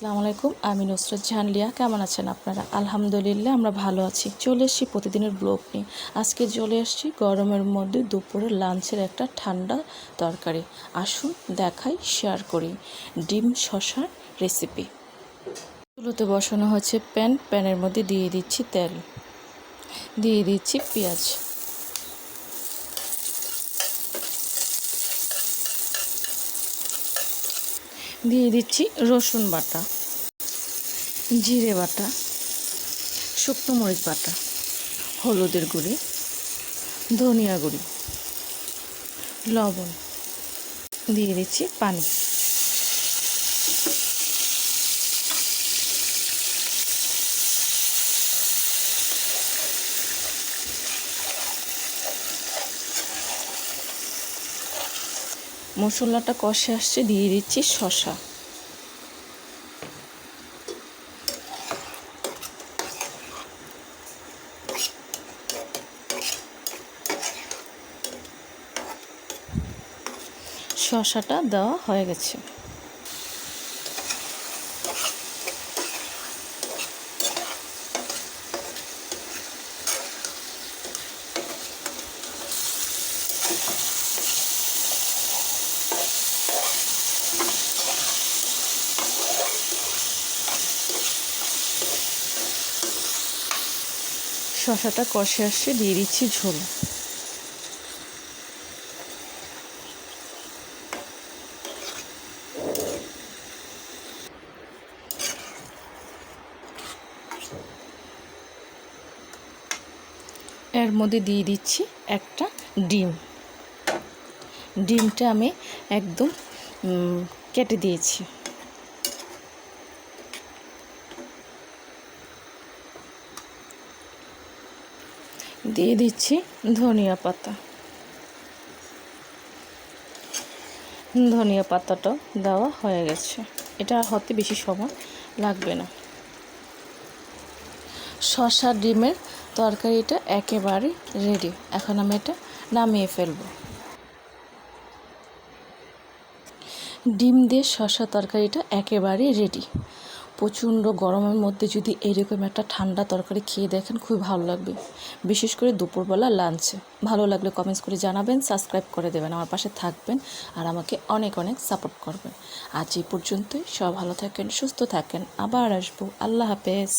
আসসালামু আলাইকুম, আমি নুসরাত জাহান লিয়া। কেমন আছেন আপনারা? আলহামদুলিল্লাহ আমরা ভালো আছি। চলে এসেছি প্রতিদিনের ব্লগ নিয়ে। আজকে চলে এসেছি গরমের মধ্যে দুপুরে লাঞ্চের একটা ঠান্ডা তরকারি। আসুন দেখাই, শেয়ার করি ডিম শসার রেসিপি। চুলোতে বসানো হচ্ছে প্যানের মধ্যে দিয়ে দিচ্ছি তেল, দিয়ে দিচ্ছি পেঁয়াজ, দিয়ে দিচ্ছি রসুন বাটা, জিরে বাটা, শুকনো মরিচ বাটা, হলুদের গুঁড়ি, ধনিয়া গুঁড়ি, লবণ, দিয়ে দিচ্ছি পানি। মশলাটা কষে আসছে, দিয়ে দিচ্ছি শসা, শসাটা দেওয়া হয়ে গেছে। শসাটা কষে আসছে, দিয়ে দিচ্ছি ঝোল। এর মধ্যে দিয়ে দিচ্ছি একটা ডিম। ডিমটা আমি একদম কেটে দিয়েছি। দিয়ে দিচ্ছি ধনিয়া পাতা। ধনিয়া পাতাটাও দেওয়া হয়ে গেছে। এটা হতে বেশি সময় লাগবে না। শসা ডিমের তরকারিটা একেবারে রেডি। এখন আমি এটা নামিয়ে ফেলবো। ডিম দিয়ে শসা তরকারিটা একেবারে রেডি। প্রচণ্ড গরমের মধ্যে যদি এরকম একটা ঠান্ডা তরকারি খেয়ে দেখেন, খুবই ভালো লাগবে, বিশেষ করে দুপুরবেলা লাঞ্চে। ভালো লাগলে কমেন্টস করে জানাবেন, সাবস্ক্রাইব করে দেবেন, আমার পাশে থাকবেন আর আমাকে অনেক অনেক সাপোর্ট করবেন। আজ এই পর্যন্তই। সব ভালো থাকেন, সুস্থ থাকেন, আবার আসবো। আল্লাহ হাফেজ।